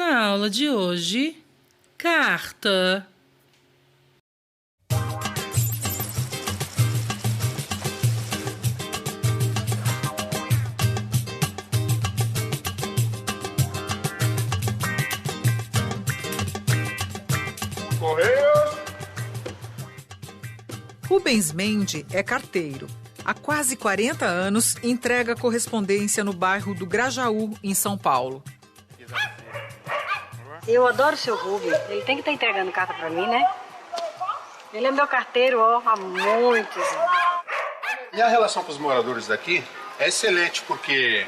Na aula de hoje, carta. Correios! Rubens Mende é carteiro. Há quase 40 anos entrega correspondência no bairro do Grajaú, em São Paulo. Eu adoro o seu Rubens. Ele tem que estar entregando carta para mim, né? Ele é meu carteiro, há muitos anos. E a relação com os moradores daqui é excelente, porque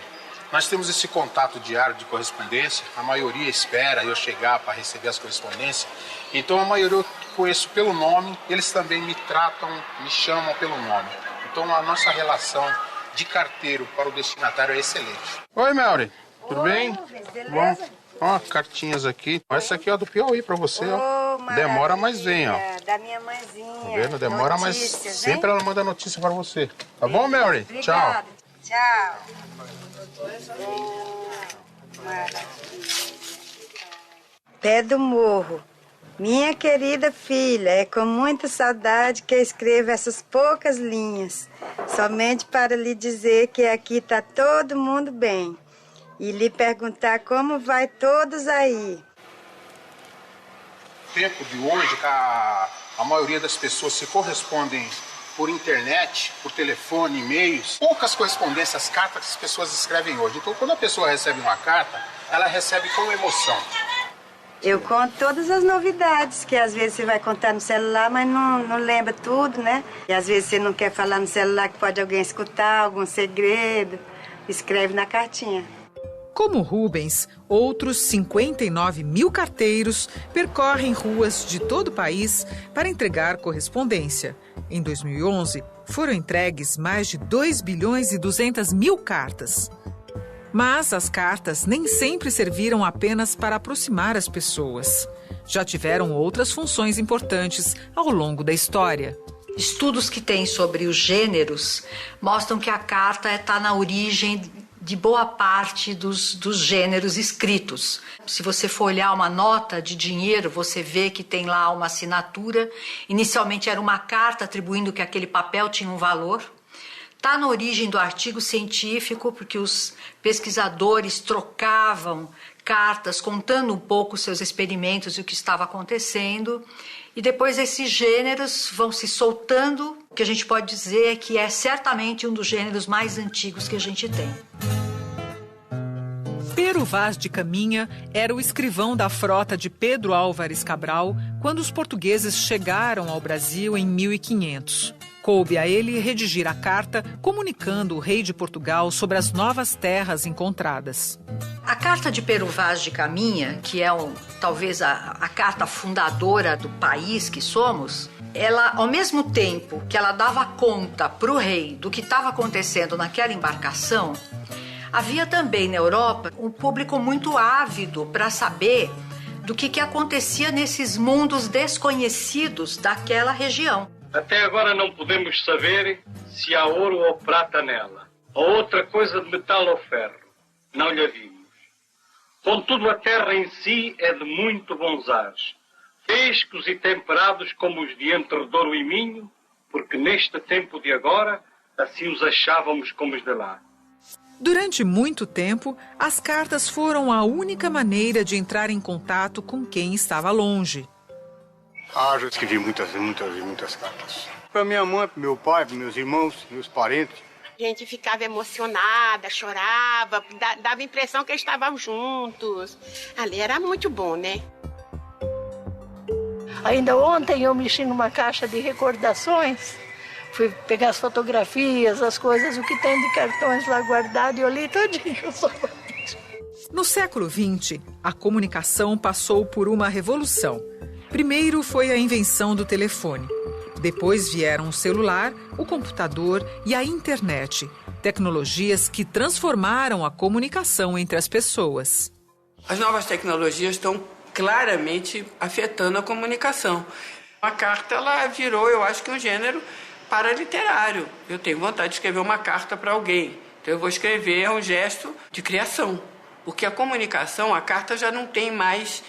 nós temos esse contato diário de correspondência. A maioria espera eu chegar para receber as correspondências. Então a maioria eu conheço pelo nome, eles também me tratam, me chamam pelo nome. Então a nossa relação de carteiro para o destinatário é excelente. Oi, Melry. Tudo bem? Beleza? Bom. Ó, cartinhas aqui. Essa aqui é do Piauí para você, ó. Demora, mas vem, ó. Da minha mãezinha. Tá vendo? Demora, mas sempre ela manda notícia para você. Tá bom, Melry? Obrigada. Tchau. Pé do Morro. Minha querida filha, é com muita saudade que eu escrevo essas poucas linhas, somente para lhe dizer que aqui está todo mundo bem e lhe perguntar como vai todos aí. No tempo de hoje, a maioria das pessoas se correspondem por internet, por telefone, e-mails. Poucas correspondências, cartas que as pessoas escrevem hoje. Então, quando a pessoa recebe uma carta, ela recebe com emoção. Eu conto todas as novidades, que às vezes você vai contar no celular, mas não lembra tudo, né? E às vezes você não quer falar no celular que pode alguém escutar, algum segredo. Escreve na cartinha. Como Rubens, outros 59 mil carteiros percorrem ruas de todo o país para entregar correspondência. Em 2011, foram entregues mais de 2 bilhões e 200 mil cartas. Mas as cartas nem sempre serviram apenas para aproximar as pessoas. Já tiveram outras funções importantes ao longo da história. Estudos que tem sobre os gêneros mostram que a carta está na origem de boa parte dos gêneros escritos. Se você for olhar uma nota de dinheiro, você vê que tem lá uma assinatura. Inicialmente era uma carta atribuindo que aquele papel tinha um valor. Está na origem do artigo científico, porque os pesquisadores trocavam cartas contando um pouco seus experimentos e o que estava acontecendo. E depois esses gêneros vão se soltando. O que a gente pode dizer é que é certamente um dos gêneros mais antigos que a gente tem. Pero Vaz de Caminha era o escrivão da frota de Pedro Álvares Cabral quando os portugueses chegaram ao Brasil em 1500. Coube a ele redigir a carta comunicando o rei de Portugal sobre as novas terras encontradas. A carta de Pero Vaz de Caminha, que é talvez a carta fundadora do país que somos, ela, ao mesmo tempo que ela dava conta para o rei do que estava acontecendo naquela embarcação, havia também na Europa um público muito ávido para saber do que acontecia nesses mundos desconhecidos daquela região. Até agora não podemos saber se há ouro ou prata nela, ou outra coisa de metal ou ferro. Não lhe vimos. Contudo, a terra em si é de muito bons ares, frescos e temperados como os de entre Douro e Minho, porque neste tempo de agora, assim os achávamos como os de lá. Durante muito tempo, as cartas foram a única maneira de entrar em contato com quem estava longe. Já escrevi muitas cartas. Para minha mãe, para meu pai, para meus irmãos, meus parentes. A gente ficava emocionada, chorava, dava a impressão que estávamos juntos. Ali era muito bom, né? Ainda ontem eu mexi numa caixa de recordações, fui pegar as fotografias, as coisas, o que tem de cartões lá guardado, e eu li todinho. No século XX, a comunicação passou por uma revolução. Primeiro foi a invenção do telefone. Depois vieram o celular, o computador e a internet. Tecnologias que transformaram a comunicação entre as pessoas. As novas tecnologias estão claramente afetando a comunicação. A carta, ela virou, eu acho que um gênero paraliterário. Eu tenho vontade de escrever uma carta para alguém. Então eu vou escrever, é um gesto de criação. Porque a comunicação, a carta já não tem mais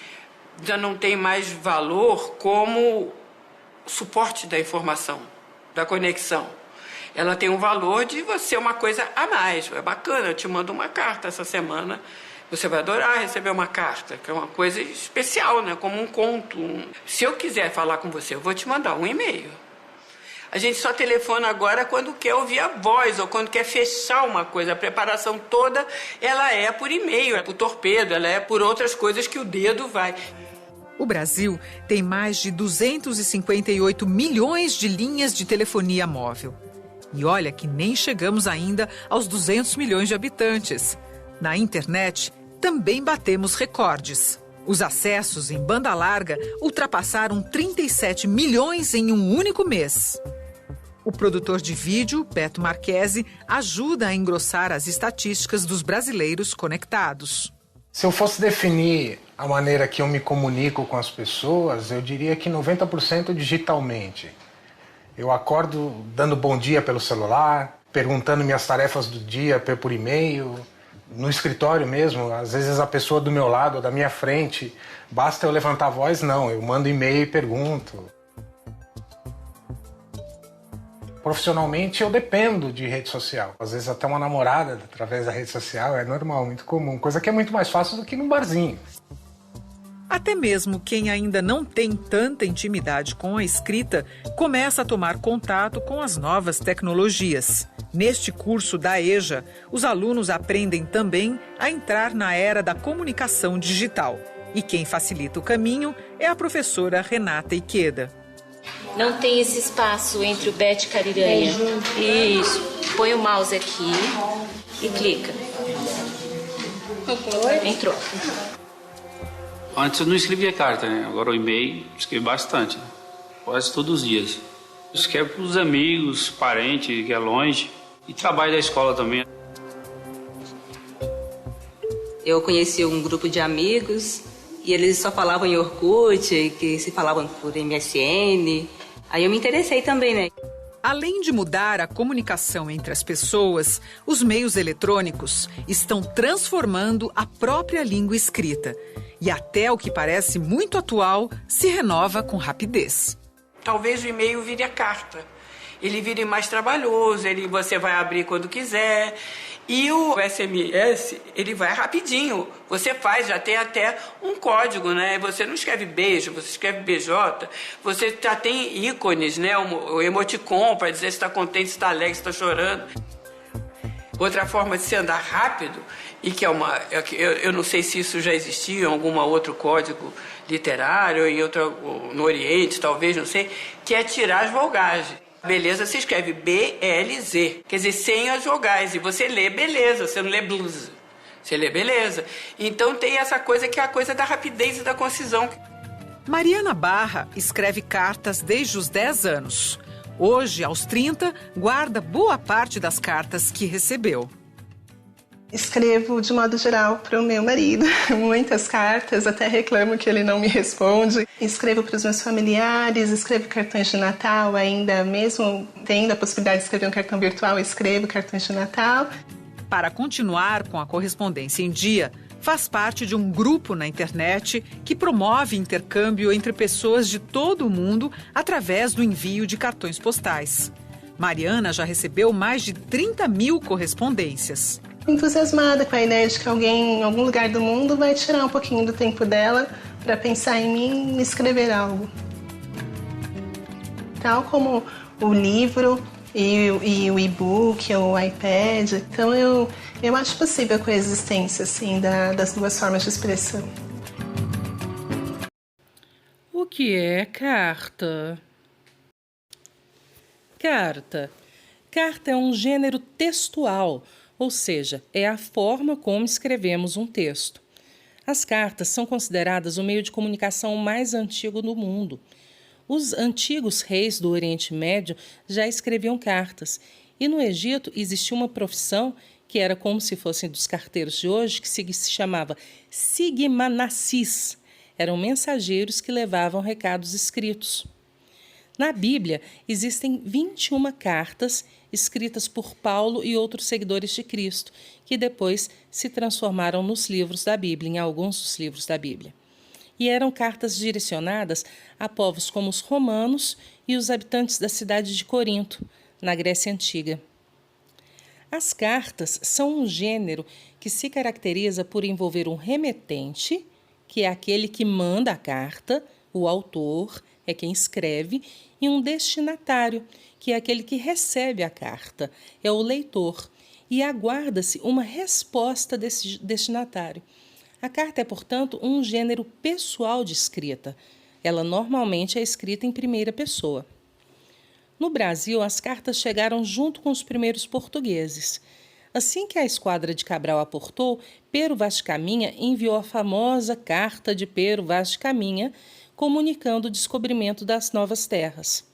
valor como suporte da informação, da conexão. Ela tem um valor de você uma coisa a mais. É bacana, eu te mando uma carta essa semana. Você vai adorar receber uma carta, que é uma coisa especial, né? Como um conto. Se eu quiser falar com você, eu vou te mandar um e-mail. A gente só telefona agora quando quer ouvir a voz ou quando quer fechar uma coisa. A preparação toda, ela é por e-mail, é por torpedo, ela é por outras coisas que o dedo vai. O Brasil tem mais de 258 milhões de linhas de telefonia móvel. E olha que nem chegamos ainda aos 200 milhões de habitantes. Na internet, também batemos recordes. Os acessos em banda larga ultrapassaram 37 milhões em um único mês. O produtor de vídeo, Beto Marchesi, ajuda a engrossar as estatísticas dos brasileiros conectados. Se eu fosse definir a maneira que eu me comunico com as pessoas, eu diria que 90% digitalmente. Eu acordo dando bom dia pelo celular, perguntando minhas tarefas do dia por e-mail. No escritório mesmo, às vezes a pessoa do meu lado ou da minha frente, basta eu levantar a voz, não, eu mando e-mail e pergunto. Profissionalmente eu dependo de rede social. Às vezes até uma namorada através da rede social é normal, muito comum, coisa que é muito mais fácil do que num barzinho. Até mesmo quem ainda não tem tanta intimidade com a escrita começa a tomar contato com as novas tecnologias. Neste curso da EJA, os alunos aprendem também a entrar na era da comunicação digital. E quem facilita o caminho é a professora Renata Ikeda. Não tem esse espaço entre o Bet e Cariranha. Isso. Põe o mouse aqui e clica. Entrou. Antes eu não escrevia carta, né? Agora o e-mail escrevo bastante, né? Quase todos os dias. Eu escrevo para os amigos, parentes que é longe e trabalho da escola também. Eu conheci um grupo de amigos e eles só falavam em Orkut, que se falavam por MSN. Aí eu me interessei também, né? Além de mudar a comunicação entre as pessoas, os meios eletrônicos estão transformando a própria língua escrita. E até o que parece muito atual se renova com rapidez. Talvez o e-mail vire a carta. Ele vire mais trabalhoso, você vai abrir quando quiser. E o SMS, ele vai rapidinho. Você faz, já tem até um código, né? Você não escreve beijo, você escreve BJ. Você já tem ícones, né? O emoticon para dizer se está contente, se está alegre, se está chorando. Outra forma de se andar rápido, e que eu não sei se isso já existia em algum outro código literário, no Oriente, talvez, não sei, que é tirar as vogais. Beleza se escreve B-L-Z, quer dizer, sem as vogais, e você lê beleza, você não lê blusa, você lê beleza. Então tem essa coisa que é a coisa da rapidez e da concisão. Mariana Barra escreve cartas desde os 10 anos. Hoje, aos 30, guarda boa parte das cartas que recebeu. Escrevo, de modo geral, para o meu marido. Muitas cartas, até reclamo que ele não me responde. Escrevo para os meus familiares, escrevo cartões de Natal ainda, mesmo tendo a possibilidade de escrever um cartão virtual, escrevo cartões de Natal. Para continuar com a correspondência em dia, faz parte de um grupo na internet que promove intercâmbio entre pessoas de todo o mundo através do envio de cartões postais. Mariana já recebeu mais de 30 mil correspondências. Entusiasmada com a ideia de que alguém em algum lugar do mundo vai tirar um pouquinho do tempo dela para pensar em mim e me escrever algo. Tal como o livro e o e-book, o iPad. Então eu acho possível a coexistência assim, das duas formas de expressão. O que é carta? Carta. Carta é um gênero textual, ou seja, é a forma como escrevemos um texto. As cartas são consideradas o meio de comunicação mais antigo do mundo. Os antigos reis do Oriente Médio já escreviam cartas, e no Egito existia uma profissão que era como se fossem dos carteiros de hoje, que se chamava sigmanassis. Eram mensageiros que levavam recados escritos. Na Bíblia, existem 21 cartas escritas por Paulo e outros seguidores de Cristo, que depois se transformaram nos livros da Bíblia, em alguns dos livros da Bíblia. E eram cartas direcionadas a povos como os romanos e os habitantes da cidade de Corinto, na Grécia Antiga. As cartas são um gênero que se caracteriza por envolver um remetente, que é aquele que manda a carta, o autor é quem escreve, e um destinatário, que é aquele que recebe a carta, é o leitor, e aguarda-se uma resposta desse destinatário. A carta é, portanto, um gênero pessoal de escrita. Ela normalmente é escrita em primeira pessoa. No Brasil, as cartas chegaram junto com os primeiros portugueses. Assim que a esquadra de Cabral aportou, Pero Vaz de Caminha enviou a famosa Carta de Pero Vaz de Caminha, comunicando o descobrimento das novas terras.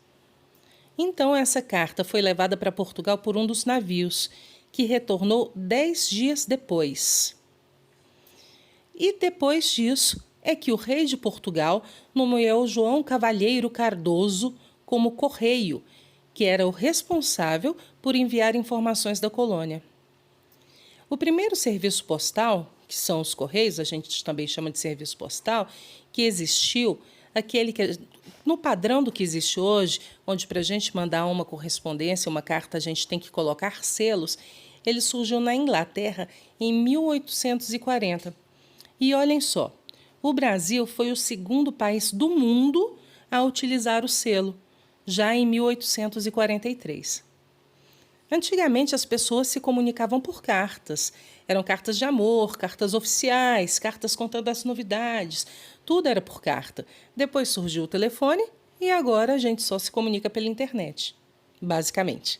Então, essa carta foi levada para Portugal por um dos navios, que retornou 10 dias depois. E depois disso é que o rei de Portugal nomeou João Cavalheiro Cardoso como correio, que era o responsável por enviar informações da colônia. O primeiro serviço postal, que são os correios, a gente também chama de serviço postal, que existiu, aquele que no padrão do que existe hoje, onde para a gente mandar uma correspondência, uma carta, a gente tem que colocar selos, ele surgiu na Inglaterra em 1840. E olhem só, o Brasil foi o segundo país do mundo a utilizar o selo, já em 1843. Antigamente, as pessoas se comunicavam por cartas. Eram cartas de amor, cartas oficiais, cartas contando as novidades. Tudo era por carta. Depois surgiu o telefone e agora a gente só se comunica pela internet, basicamente.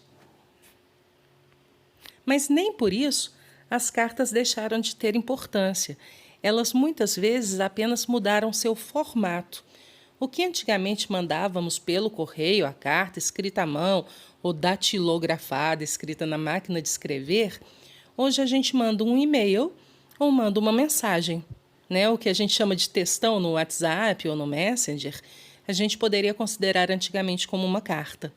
Mas nem por isso as cartas deixaram de ter importância. Elas muitas vezes apenas mudaram seu formato. O que antigamente mandávamos pelo correio, a carta escrita à mão ou datilografada, escrita na máquina de escrever, hoje a gente manda um e-mail ou manda uma mensagem, né? O que a gente chama de textão no WhatsApp ou no Messenger, a gente poderia considerar antigamente como uma carta.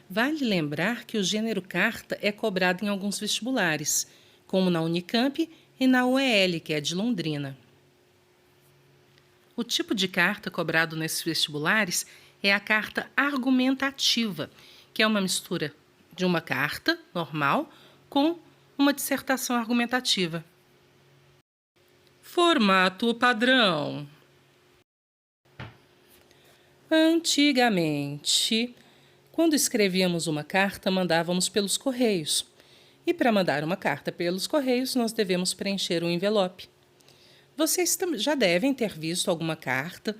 Vale lembrar que o gênero carta é cobrado em alguns vestibulares, como na Unicamp e na UEL, que é de Londrina. O tipo de carta cobrado nesses vestibulares é a carta argumentativa, que é uma mistura de uma carta normal com uma dissertação argumentativa. Formato padrão. Antigamente, quando escrevíamos uma carta, mandávamos pelos correios. E para mandar uma carta pelos correios, nós devemos preencher um envelope. Vocês já devem ter visto alguma carta,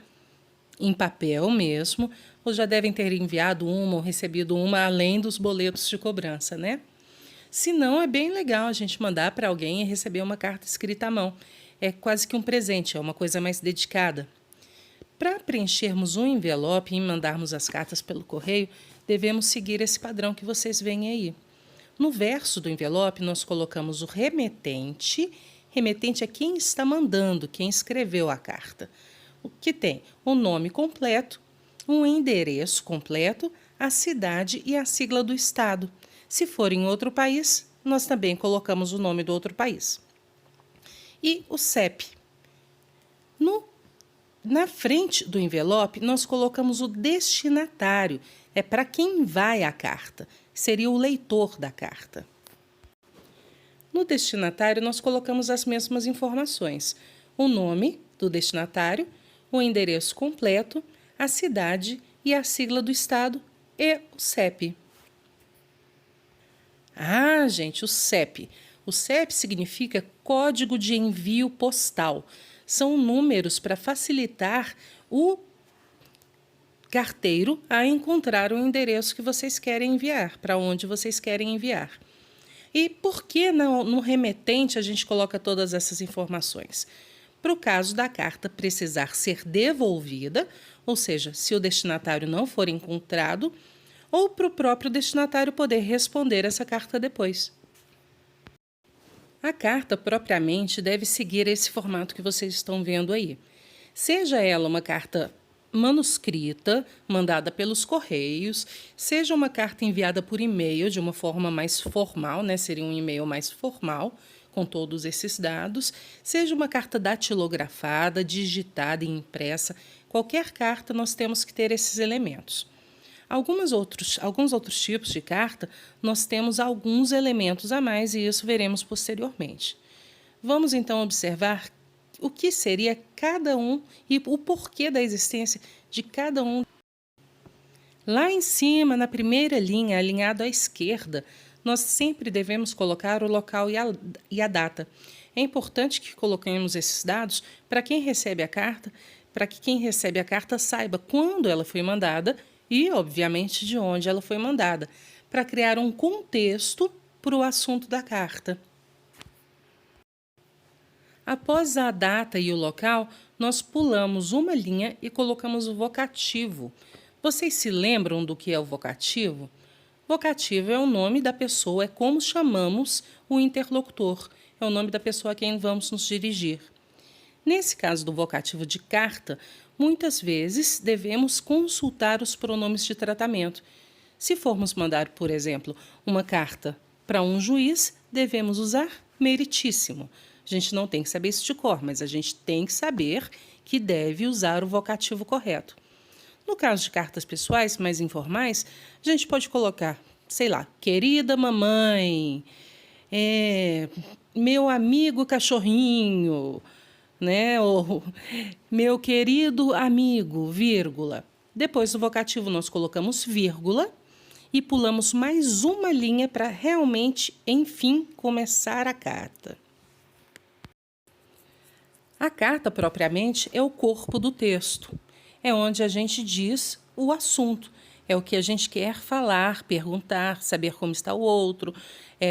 em papel mesmo, ou já devem ter enviado uma ou recebido uma, além dos boletos de cobrança, né? Se não, é bem legal a gente mandar para alguém e receber uma carta escrita à mão. É quase que um presente, é uma coisa mais dedicada. Para preenchermos um envelope e mandarmos as cartas pelo correio, devemos seguir esse padrão que vocês veem aí. No verso do envelope, nós colocamos o remetente. Remetente é quem está mandando, quem escreveu a carta. O que tem o nome completo, um endereço completo, a cidade e a sigla do estado. Se for em outro país, nós também colocamos o nome do outro país. E o CEP. Na frente do envelope, nós colocamos o destinatário. É para quem vai a carta. Seria o leitor da carta. No destinatário, nós colocamos as mesmas informações. O nome do destinatário, o endereço completo, a cidade e a sigla do estado e o CEP. Gente, o CEP. O CEP significa Código de Envio Postal. São números para facilitar o carteiro a encontrar o endereço que vocês querem enviar, para onde vocês querem enviar. E por que no remetente a gente coloca todas essas informações? Para o caso da carta precisar ser devolvida, ou seja, se o destinatário não for encontrado, ou para o próprio destinatário poder responder essa carta depois. A carta, propriamente, deve seguir esse formato que vocês estão vendo aí. Seja ela uma carta manuscrita, mandada pelos correios, seja uma carta enviada por e-mail de uma forma mais formal, né? Seria um e-mail mais formal, com todos esses dados, seja uma carta datilografada, digitada e impressa, qualquer carta nós temos que ter esses elementos. Alguns outros tipos de carta, nós temos alguns elementos a mais e isso veremos posteriormente. Vamos então observar o que seria cada um e o porquê da existência de cada um. Lá em cima, na primeira linha, alinhado à esquerda, nós sempre devemos colocar o local e a data. É importante que coloquemos esses dados para quem recebe a carta, para que quem recebe a carta saiba quando ela foi mandada e, obviamente, de onde ela foi mandada, para criar um contexto para o assunto da carta. Após a data e o local, nós pulamos uma linha e colocamos o vocativo. Vocês se lembram do que é o vocativo? Vocativo é o nome da pessoa, é como chamamos o interlocutor, é o nome da pessoa a quem vamos nos dirigir. Nesse caso do vocativo de carta, muitas vezes devemos consultar os pronomes de tratamento. Se formos mandar, por exemplo, uma carta para um juiz, devemos usar meritíssimo. A gente não tem que saber isso de cor, mas a gente tem que saber que deve usar o vocativo correto. No caso de cartas pessoais mais informais, a gente pode colocar, sei lá, querida mamãe, meu amigo cachorrinho, né? Ou meu querido amigo, vírgula. Depois do vocativo nós colocamos vírgula e pulamos mais uma linha para realmente, enfim, começar a carta. A carta, propriamente, é o corpo do texto. É onde a gente diz o assunto. É o que a gente quer falar, perguntar, saber como está o outro,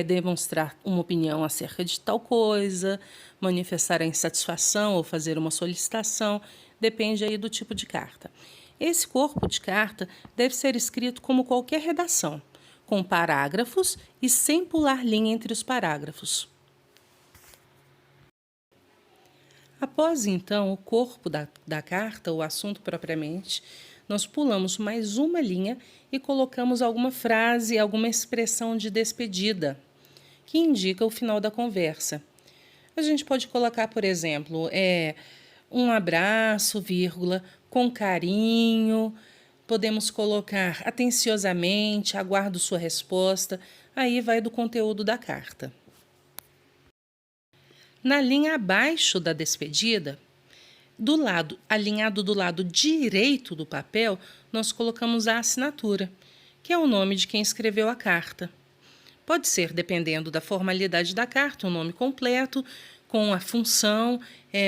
demonstrar uma opinião acerca de tal coisa, manifestar a insatisfação ou fazer uma solicitação. Depende aí do tipo de carta. Esse corpo de carta deve ser escrito como qualquer redação, com parágrafos e sem pular linha entre os parágrafos. Após, então, o corpo da carta, o assunto propriamente, nós pulamos mais uma linha e colocamos alguma frase, alguma expressão de despedida, que indica o final da conversa. A gente pode colocar, por exemplo, um abraço, vírgula, com carinho. Podemos colocar atenciosamente, aguardo sua resposta. Aí vai do conteúdo da carta. Na linha abaixo da despedida, alinhado do lado direito do papel, nós colocamos a assinatura, que é o nome de quem escreveu a carta. Pode ser, dependendo da formalidade da carta, um nome completo, com a função,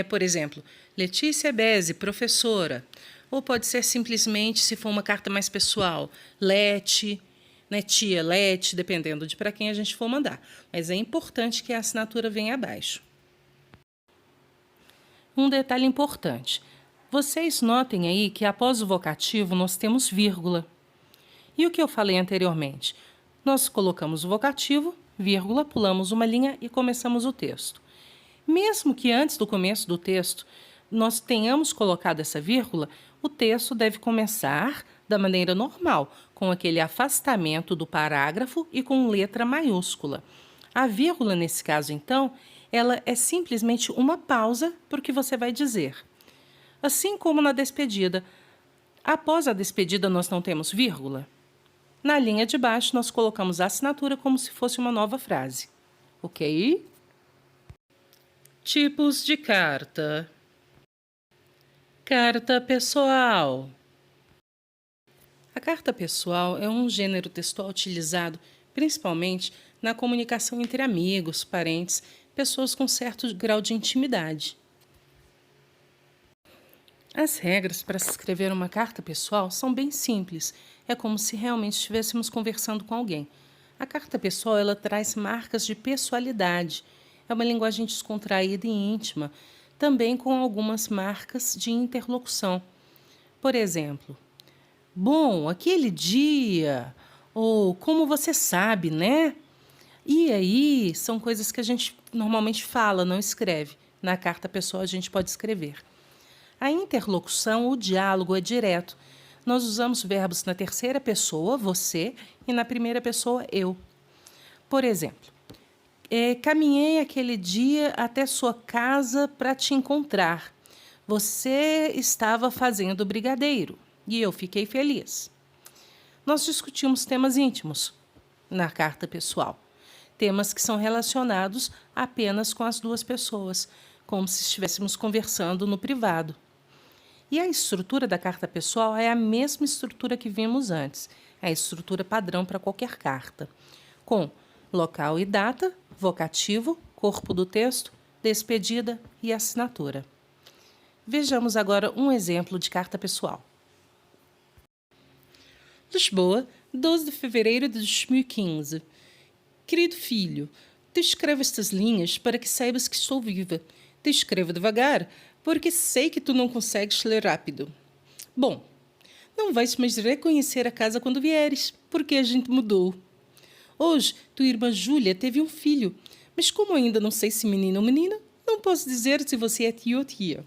por exemplo, Letícia Beze, professora. Ou pode ser simplesmente, se for uma carta mais pessoal, Lete, né, tia Lete, dependendo de para quem a gente for mandar. Mas é importante que a assinatura venha abaixo. Um detalhe importante. Vocês notem aí que após o vocativo nós temos vírgula. E o que eu falei anteriormente? Nós colocamos o vocativo, vírgula, pulamos uma linha e começamos o texto. Mesmo que antes do começo do texto nós tenhamos colocado essa vírgula, o texto deve começar da maneira normal, com aquele afastamento do parágrafo e com letra maiúscula. A vírgula, nesse caso, então, ela é simplesmente uma pausa para o que você vai dizer. Assim como na despedida. Após a despedida, nós não temos vírgula. Na linha de baixo, nós colocamos a assinatura como se fosse uma nova frase. Ok? Tipos de carta. Carta pessoal. A carta pessoal é um gênero textual utilizado principalmente na comunicação entre amigos, parentes, pessoas com certo grau de intimidade. As regras para se escrever uma carta pessoal são bem simples. É como se realmente estivéssemos conversando com alguém. A carta pessoal ela traz marcas de pessoalidade. É uma linguagem descontraída e íntima, também com algumas marcas de interlocução. Por exemplo, bom, aquele dia, ou como você sabe, né? E aí, são coisas que a gente normalmente fala, não escreve. Na carta pessoal a gente pode escrever. A interlocução, o diálogo é direto. Nós usamos verbos na terceira pessoa, você, e na primeira pessoa, eu. Por exemplo, caminhei aquele dia até sua casa para te encontrar. Você estava fazendo brigadeiro e eu fiquei feliz. Nós discutimos temas íntimos na carta pessoal. Temas que são relacionados apenas com as duas pessoas, como se estivéssemos conversando no privado. E a estrutura da carta pessoal é a mesma estrutura que vimos antes, é a estrutura padrão para qualquer carta, com local e data, vocativo, corpo do texto, despedida e assinatura. Vejamos agora um exemplo de carta pessoal. Lisboa, 12 de fevereiro de 2015. Querido filho, te escrevo estas linhas para que saibas que estou viva. Te escrevo devagar, porque sei que tu não consegues ler rápido. Bom, não vais mais reconhecer a casa quando vieres, porque a gente mudou. Hoje, tua irmã Júlia teve um filho, mas como ainda não sei se menino ou menina, não posso dizer se você é tio ou tia.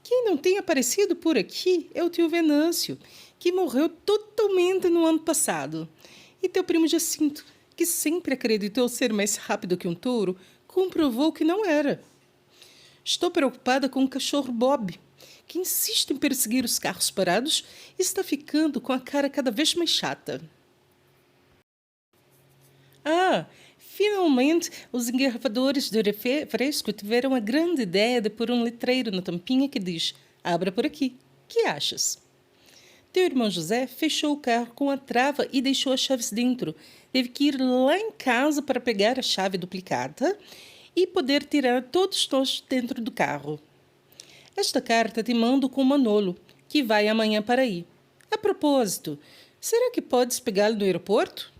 Quem não tem aparecido por aqui é o tio Venâncio, que morreu totalmente no ano passado. E teu primo Jacinto, que sempre acreditou ser mais rápido que um touro, comprovou que não era. Estou preocupada com o cachorro Bob, que insiste em perseguir os carros parados e está ficando com a cara cada vez mais chata. Finalmente, os engarrafadores do refresco tiveram a grande ideia de pôr um letreiro na tampinha que diz: abra por aqui. Que achas? Teu irmão José fechou o carro com a trava e deixou as chaves dentro. Teve que ir lá em casa para pegar a chave duplicada e poder tirar todos nós dentro do carro. Esta carta te mando com o Manolo, que vai amanhã para aí. A propósito, será que podes pegá-lo no aeroporto?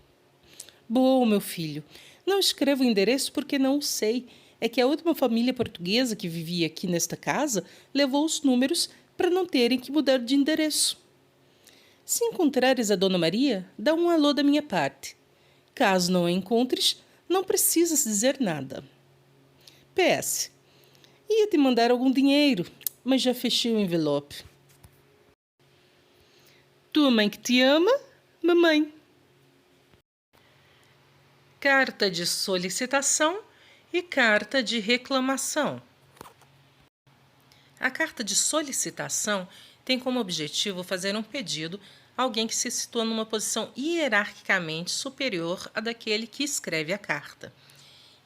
Bom, meu filho, não escrevo o endereço porque não o sei. É que a última família portuguesa que vivia aqui nesta casa levou os números para não terem que mudar de endereço. Se encontrares a Dona Maria, dá um alô da minha parte. Caso não a encontres, não precisas dizer nada. PS. Ia te mandar algum dinheiro, mas já fechei o envelope. Tua mãe que te ama, mamãe. Carta de solicitação e carta de reclamação. A carta de solicitação tem como objetivo fazer um pedido a alguém que se situa numa posição hierarquicamente superior à daquele que escreve a carta.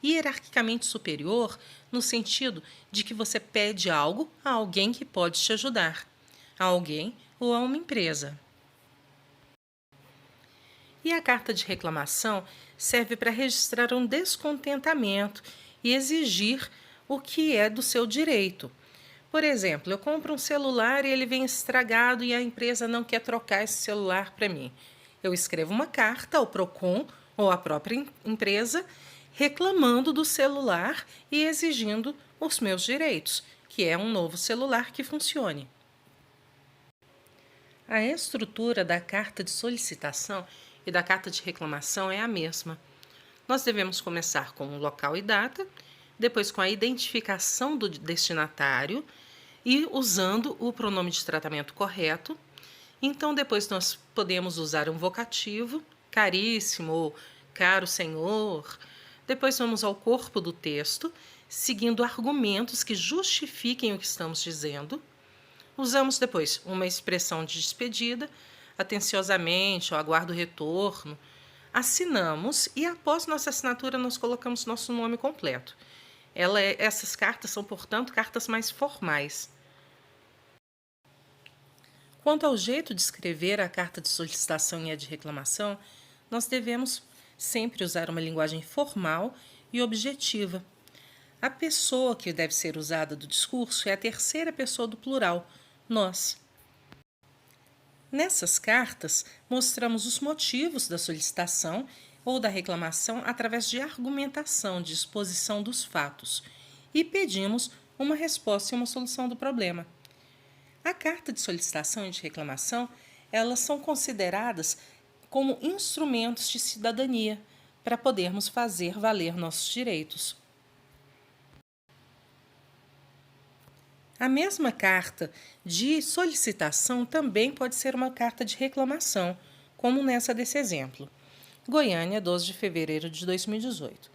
Hierarquicamente superior no sentido de que você pede algo a alguém que pode te ajudar, a alguém ou a uma empresa. E a carta de reclamação serve para registrar um descontentamento e exigir o que é do seu direito. Por exemplo, eu compro um celular e ele vem estragado e a empresa não quer trocar esse celular para mim. Eu escrevo uma carta ao Procon ou à própria empresa reclamando do celular e exigindo os meus direitos, que é um novo celular que funcione. A estrutura da carta de solicitação e da carta de reclamação é a mesma. Nós devemos começar com o local e data, depois com a identificação do destinatário e usando o pronome de tratamento correto. Então, depois nós podemos usar um vocativo, caríssimo ou caro senhor. Depois vamos ao corpo do texto, seguindo argumentos que justifiquem o que estamos dizendo. Usamos depois uma expressão de despedida, atenciosamente, ou aguardo o retorno. Assinamos e após nossa assinatura nós colocamos nosso nome completo. Essas cartas são, portanto, cartas mais formais. Quanto ao jeito de escrever a carta de solicitação e a de reclamação, nós devemos sempre usar uma linguagem formal e objetiva. A pessoa que deve ser usada do discurso é a terceira pessoa do plural, nós. Nessas cartas, mostramos os motivos da solicitação ou da reclamação através de argumentação, de exposição dos fatos, e pedimos uma resposta e uma solução do problema. A carta de solicitação e de reclamação, elas são consideradas como instrumentos de cidadania para podermos fazer valer nossos direitos. A mesma carta de solicitação também pode ser uma carta de reclamação, como nessa desse exemplo. Goiânia, 12 de fevereiro de 2018.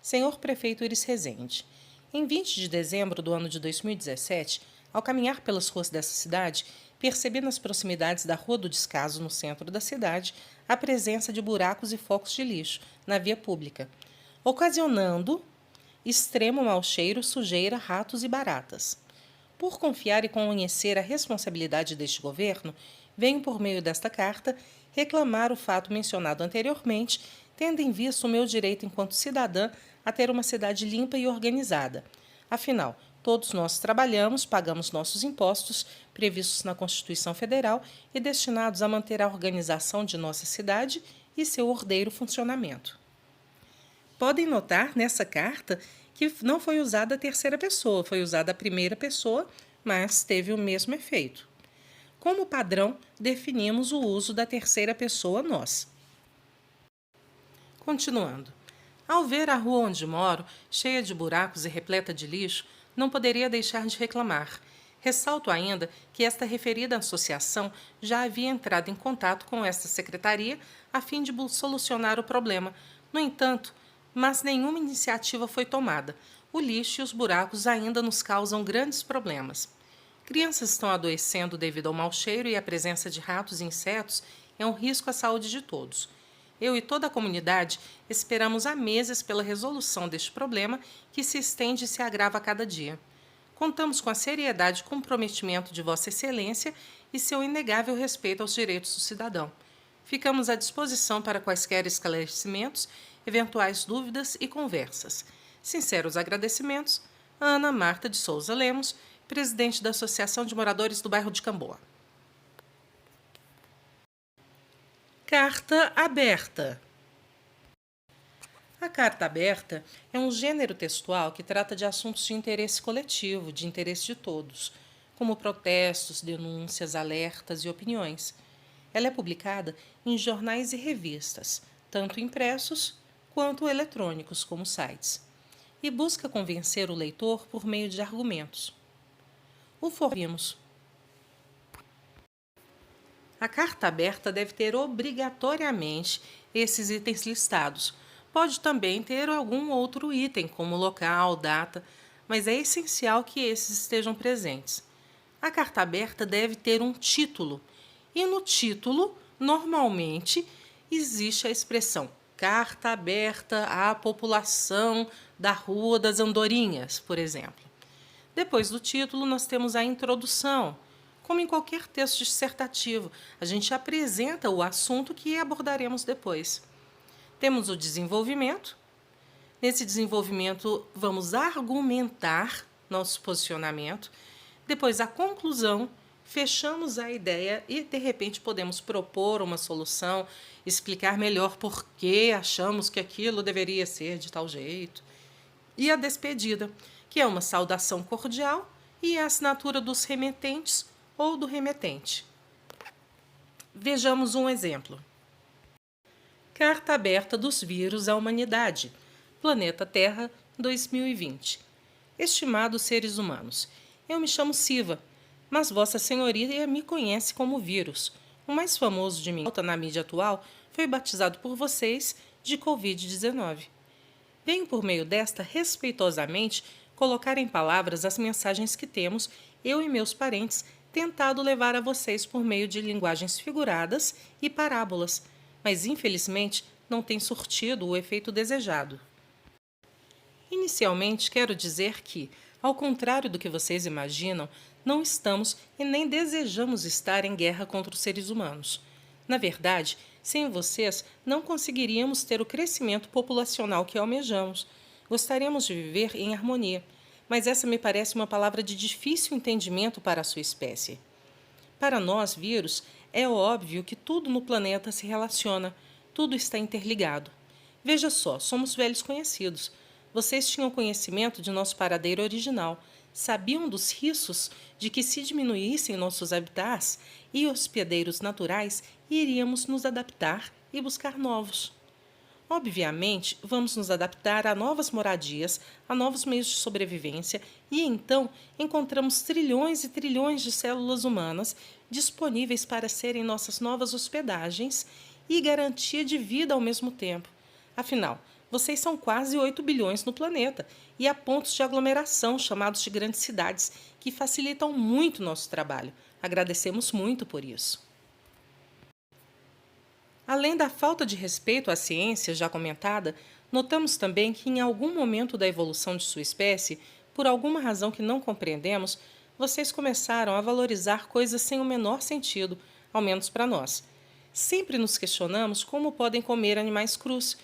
Senhor Prefeito Iris Rezende, em 20 de dezembro do ano de 2017, ao caminhar pelas ruas dessa cidade, percebi nas proximidades da Rua do Descaso, no centro da cidade, a presença de buracos e focos de lixo na via pública, ocasionando extremo mau cheiro, sujeira, ratos e baratas. Por confiar e conhecer a responsabilidade deste governo, venho, por meio desta carta, reclamar o fato mencionado anteriormente, tendo em vista o meu direito enquanto cidadã a ter uma cidade limpa e organizada. Afinal, todos nós trabalhamos, pagamos nossos impostos, previstos na Constituição Federal e destinados a manter a organização de nossa cidade e seu ordeiro funcionamento. Podem notar nessa carta que não foi usada a terceira pessoa, foi usada a primeira pessoa, mas teve o mesmo efeito. Como padrão, definimos o uso da terceira pessoa nós. Continuando. Ao ver a rua onde moro, cheia de buracos e repleta de lixo, não poderia deixar de reclamar. Ressalto ainda que esta referida associação já havia entrado em contato com esta secretaria a fim de solucionar o problema. No entanto, nenhuma iniciativa foi tomada. O lixo e os buracos ainda nos causam grandes problemas. Crianças estão adoecendo devido ao mau cheiro e à presença de ratos e insetos é um risco à saúde de todos. Eu e toda a comunidade esperamos há meses pela resolução deste problema que se estende e se agrava a cada dia. Contamos com a seriedade e comprometimento de Vossa Excelência e seu inegável respeito aos direitos do cidadão. Ficamos à disposição para quaisquer esclarecimentos, eventuais dúvidas e conversas. Sinceros agradecimentos, Ana Marta de Souza Lemos, presidente da Associação de Moradores do Bairro de Camboa. Carta aberta. A carta aberta é um gênero textual que trata de assuntos de interesse coletivo, de interesse de todos, como protestos, denúncias, alertas e opiniões. Ela é publicada em jornais e revistas, tanto impressos quanto eletrônicos, como sites, e busca convencer o leitor por meio de argumentos. O formos. A carta aberta deve ter obrigatoriamente esses itens listados. Pode também ter algum outro item, como local, data, mas é essencial que esses estejam presentes. A carta aberta deve ter um título, e no título, normalmente, existe a expressão Carta aberta à população da Rua das Andorinhas, por exemplo. Depois do título, nós temos a introdução. Como em qualquer texto dissertativo, a gente apresenta o assunto que abordaremos depois. Temos o desenvolvimento. Nesse desenvolvimento, vamos argumentar nosso posicionamento. Depois, a conclusão, fechamos a ideia e, de repente, podemos propor uma solução, explicar melhor por que achamos que aquilo deveria ser de tal jeito. E a despedida, que é uma saudação cordial e a assinatura dos remetentes ou do remetente. Vejamos um exemplo. Carta aberta dos vírus à humanidade. Planeta Terra, 2020. Estimados seres humanos, eu me chamo Siva, mas Vossa Senhoria me conhece como vírus. O mais famoso de minha alta na mídia atual foi batizado por vocês de Covid-19. Venho por meio desta, respeitosamente, colocar em palavras as mensagens que temos, eu e meus parentes, tentado levar a vocês por meio de linguagens figuradas e parábolas, mas infelizmente não tem surtido o efeito desejado. Inicialmente, quero dizer que, ao contrário do que vocês imaginam, não estamos e nem desejamos estar em guerra contra os seres humanos. Na verdade, sem vocês, não conseguiríamos ter o crescimento populacional que almejamos. Gostaríamos de viver em harmonia, mas essa me parece uma palavra de difícil entendimento para a sua espécie. Para nós, vírus, é óbvio que tudo no planeta se relaciona, tudo está interligado. Veja só, somos velhos conhecidos. Vocês tinham conhecimento de nosso paradeiro original, sabiam dos riscos de que, se diminuíssem nossos habitats e hospedeiros naturais, iríamos nos adaptar e buscar novos. Obviamente, vamos nos adaptar a novas moradias, a novos meios de sobrevivência e então encontramos trilhões e trilhões de células humanas disponíveis para serem nossas novas hospedagens e garantia de vida ao mesmo tempo. Afinal, vocês são quase 8 bilhões no planeta e há pontos de aglomeração chamados de grandes cidades que facilitam muito nosso trabalho. Agradecemos muito por isso. Além da falta de respeito à ciência já comentada, notamos também que em algum momento da evolução de sua espécie, por alguma razão que não compreendemos, vocês começaram a valorizar coisas sem o menor sentido, ao menos para nós. Sempre nos questionamos como podem comer animais crus,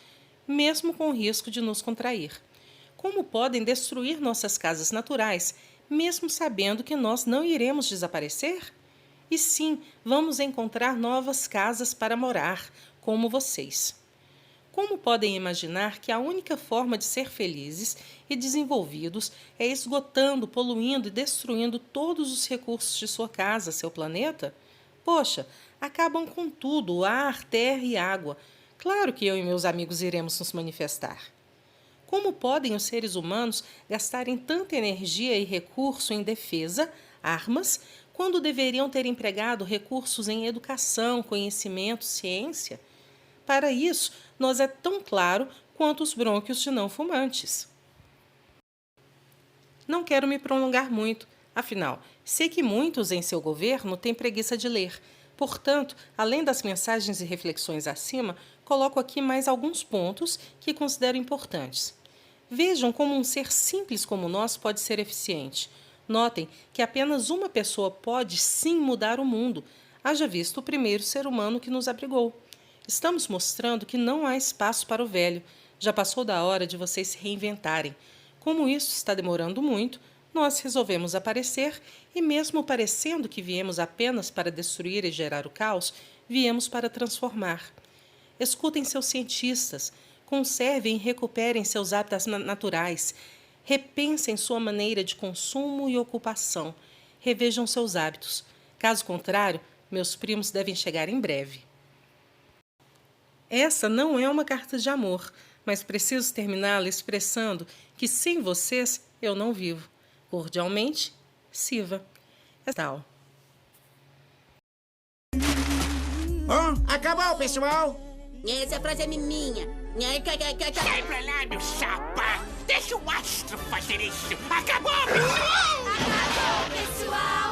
mesmo com o risco de nos contrair. Como podem destruir nossas casas naturais, mesmo sabendo que nós não iremos desaparecer? E sim, vamos encontrar novas casas para morar, como vocês. Como podem imaginar que a única forma de ser felizes e desenvolvidos é esgotando, poluindo e destruindo todos os recursos de sua casa, seu planeta? Poxa, acabam com tudo, ar, terra e água. Claro que eu e meus amigos iremos nos manifestar. Como podem os seres humanos gastarem tanta energia e recurso em defesa, armas, quando deveriam ter empregado recursos em educação, conhecimento, ciência? Para isso, nós é tão claro quanto os brônquios de não fumantes. Não quero me prolongar muito, afinal, sei que muitos em seu governo têm preguiça de ler. Portanto, além das mensagens e reflexões acima, coloco aqui mais alguns pontos que considero importantes. Vejam como um ser simples como nós pode ser eficiente. Notem que apenas uma pessoa pode sim mudar o mundo, haja visto o primeiro ser humano que nos abrigou. Estamos mostrando que não há espaço para o velho. Já passou da hora de vocês se reinventarem. Como isso está demorando muito, nós resolvemos aparecer e, mesmo parecendo que viemos apenas para destruir e gerar o caos, viemos para transformar. Escutem seus cientistas, conservem e recuperem seus hábitats naturais, repensem sua maneira de consumo e ocupação, revejam seus hábitos. Caso contrário, meus primos devem chegar em breve. Essa não é uma carta de amor, mas preciso terminá-la expressando que sem vocês eu não vivo. Cordialmente, Siva. É tal. Acabou, pessoal! Essa frase é minha. Sai pra lá, meu chapa! Deixa o astro fazer isso! Acabou, pessoal! Acabou, pessoal!